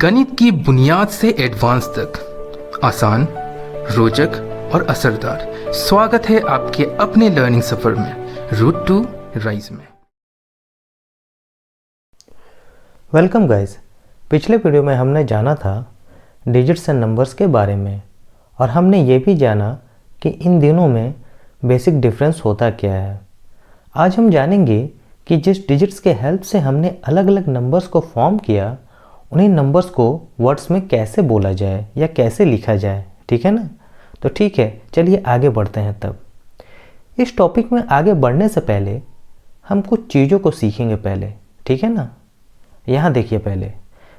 गणित की बुनियाद से एडवांस तक आसान, रोचक और असरदार। स्वागत है आपके अपने लर्निंग सफर में, रूट टू राइज में। Welcome guys. पिछले वीडियो में हमने जाना था डिजिट्स एंड नंबर्स के बारे में और हमने ये भी जाना कि इन दिनों में बेसिक डिफरेंस होता क्या है। आज हम जानेंगे कि जिस डिजिट्स के हेल्प से हमने अलग अलग नंबर्स को फॉर्म किया, उन्हीं नंबर्स को वर्ड्स में कैसे बोला जाए या कैसे लिखा जाए। ठीक है ना? तो ठीक है, चलिए आगे बढ़ते हैं। तब इस टॉपिक में आगे बढ़ने से पहले हम कुछ चीज़ों को सीखेंगे पहले। ठीक है ना? यहाँ देखिए, पहले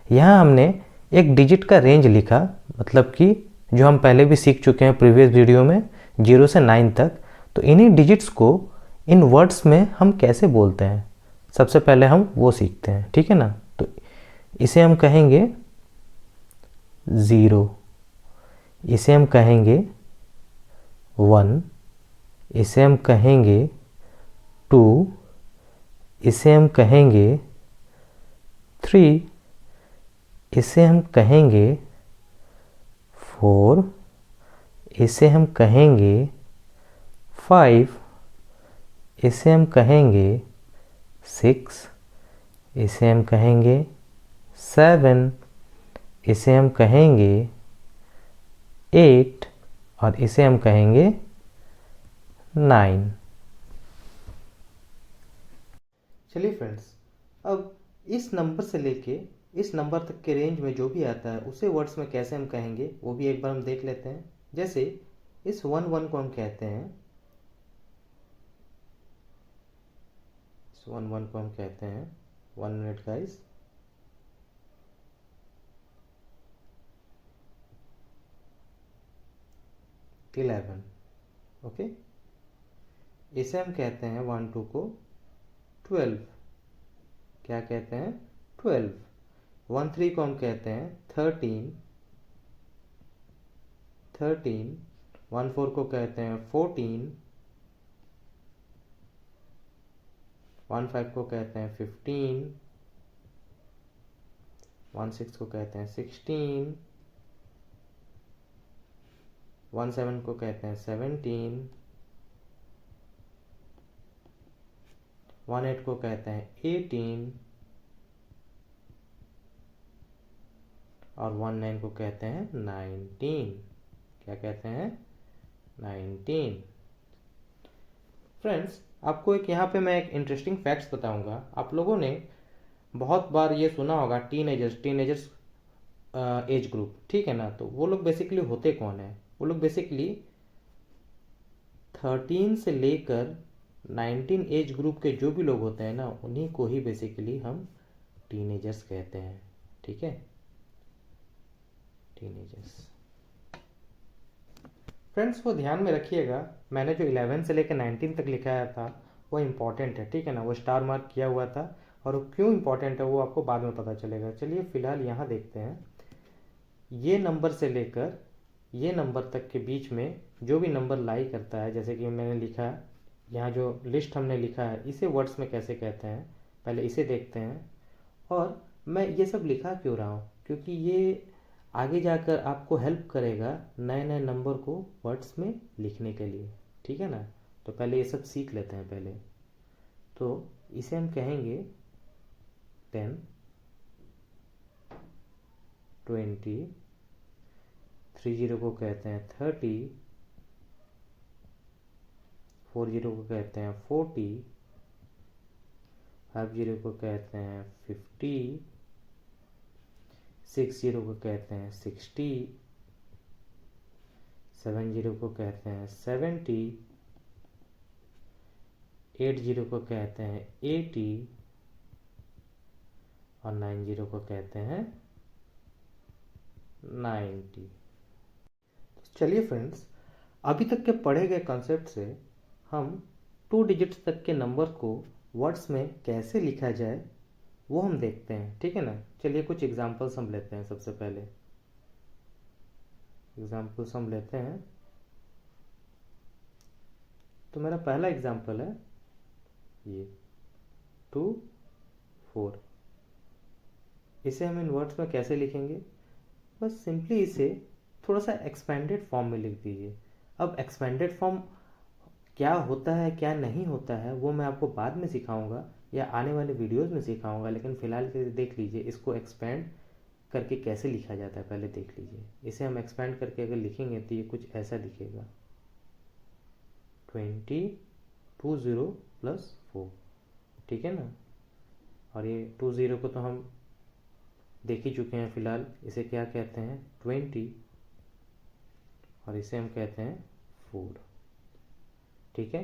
यहाँ हमने एक डिजिट का रेंज लिखा, मतलब कि जो हम पहले भी सीख चुके हैं प्रीवियस वीडियो में, 0 से 9 तक। तो इन्हीं डिजिट्स को इन वर्ड्स में हम कैसे बोलते हैं, सबसे पहले हम वो सीखते हैं। ठीक है ना? तो इसे हम कहेंगे 0, इसे हम कहेंगे 1, इसे हम कहेंगे 2, इसे हम कहेंगे 3, इसे हम कहेंगे 4, इसे हम कहेंगे 5, इसे हम कहेंगे 6, इसे हम कहेंगे 7, इसे हम कहेंगे 8 और इसे हम कहेंगे 9। चलिए फ्रेंड्स, अब इस नंबर से लेके इस नंबर तक के रेंज में जो भी आता है उसे वर्ड्स में कैसे हम कहेंगे वो भी एक बार हम देख लेते हैं। जैसे इस 1 को हम कहते हैं, इस 1 को हम कहते हैं, 1 मिनट गाइस, $11। ओके, इसे हम कहते हैं 1 2 को 12। क्या कहते हैं? 12। 1 3 को हम कहते हैं 13। 1 4 को कहते हैं 14। 1 5 को कहते हैं 15। 1 6 को कहते हैं 16। 1 7 को कहते हैं 17। 1 8 को कहते हैं 18 और 1 9 को कहते हैं 19। क्या कहते हैं? 19। फ्रेंड्स, आपको एक यहाँ पे मैं एक इंटरेस्टिंग फैक्ट्स बताऊंगा। आप लोगों ने बहुत बार ये सुना होगा टीनेजर्स एज ग्रुप। ठीक है ना? तो वो लोग बेसिकली होते कौन है? वो लोग बेसिकली 13 से लेकर 19 एज ग्रुप के जो भी लोग होते हैं ना, उन्हीं को ही बेसिकली हम टीनेजर्स कहते हैं। ठीक है, टीनेजर्स। फ्रेंड्स, वो ध्यान में रखिएगा, मैंने जो 11 से लेकर 19 तक लिखाया था वो इम्पॉर्टेंट है। ठीक है ना? वो स्टार मार्क किया हुआ था और वो क्यों इम्पॉर्टेंट है वो आपको बाद में पता चलेगा। चलिए फिलहाल यहाँ देखते हैं, ये नंबर से लेकर ये नंबर तक के बीच में जो भी नंबर लाई करता है, जैसे कि मैंने लिखा यहाँ, जो लिस्ट हमने लिखा है, इसे वर्ड्स में कैसे कहते हैं पहले इसे देखते हैं। और मैं ये सब लिखा क्यों रहा हूँ? क्योंकि ये आगे जाकर आपको हेल्प करेगा नए नए नंबर को वर्ड्स में लिखने के लिए। ठीक है ना? तो पहले ये सब सीख लेते हैं पहले। तो इसे हम कहेंगे 10, 20, 30 को कहते हैं 30, 40 को कहते हैं 40, 50 को कहते हैं 50, 60 को कहते हैं 60, 70 को कहते हैं 70, 80 को कहते हैं 80 और 90 को कहते हैं 90। चलिए फ्रेंड्स, अभी तक के पढ़े गए कॉन्सेप्ट से हम 2 डिजिट्स तक के नंबर को वर्ड्स में कैसे लिखा जाए वो हम देखते हैं। ठीक है ना? चलिए कुछ एग्जांपल्स हम लेते हैं। सबसे पहले एग्जांपल्स हम लेते हैं। तो मेरा पहला एग्जांपल है ये 2 4। इसे हम इन वर्ड्स में कैसे लिखेंगे? बस सिंपली इसे थोड़ा सा एक्सपेंडेड फॉर्म में लिख दीजिए। अब एक्सपेंडेड फॉर्म क्या होता है क्या नहीं होता है वो मैं आपको बाद में सिखाऊंगा या आने वाले वीडियोस में सिखाऊंगा, लेकिन फ़िलहाल के देख लीजिए इसको एक्सपेंड करके कैसे लिखा जाता है, पहले देख लीजिए। इसे हम एक्सपेंड करके अगर लिखेंगे तो ये कुछ ऐसा दिखेगा, 20 प्लस 4, ठीक है ना। और ये 20 को तो हम देख ही चुके हैं फिलहाल। इसे क्या कहते हैं? 20, और इसे हम कहते हैं 4, ठीक है।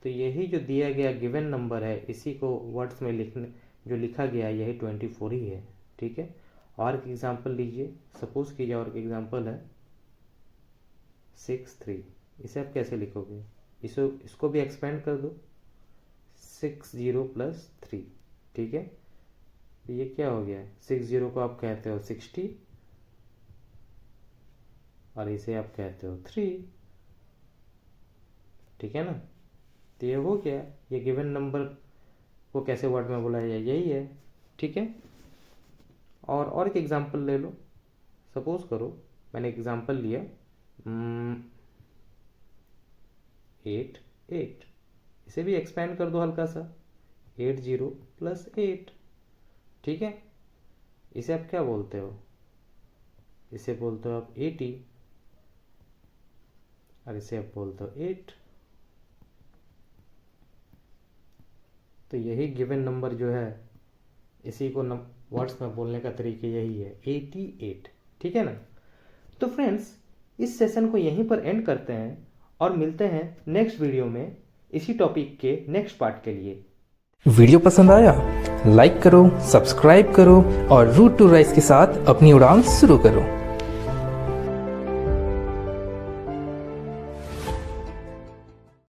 तो यही जो दिया गया गिवन नंबर है इसी को वर्ड्स में लिखने जो लिखा गया है यही 24 ही है, ठीक है। और एक एग्जांपल लीजिए, सपोज कीजिए और एक एग्जांपल है 63। इसे आप कैसे लिखोगे? इसको भी एक्सपेंड कर दो, 60 प्लस 3, ठीक है। ये क्या हो गया? 60 को आप कहते हो 60 और इसे आप कहते हो 3, ठीक है ना। तो ये हो गया, ये गिवन नंबर को कैसे वर्ड में बोला जाए यही है, ठीक है। और एक एग्जांपल ले लो, सपोज करो मैंने एग्जांपल लिया 8, इसे भी एक्सपेंड कर दो हल्का सा, 80 प्लस 8, ठीक है। इसे आप क्या बोलते हो? इसे बोलते हो आप 80 और इसे आप बोलते हो 8। तो यही गिवन नंबर जो है इसी को वर्ड्स में बोलने का तरीका यही है, 88, ठीक है ना। तो फ्रेंड्स इस सेशन को यहीं पर एंड करते हैं और मिलते हैं नेक्स्ट वीडियो में इसी टॉपिक के नेक्स्ट पार्ट के लिए। वीडियो पसंद आया? लाइक करो, सब्सक्राइब करो और रूट टू राइस के साथ अपनी उड़ान शुरू करो।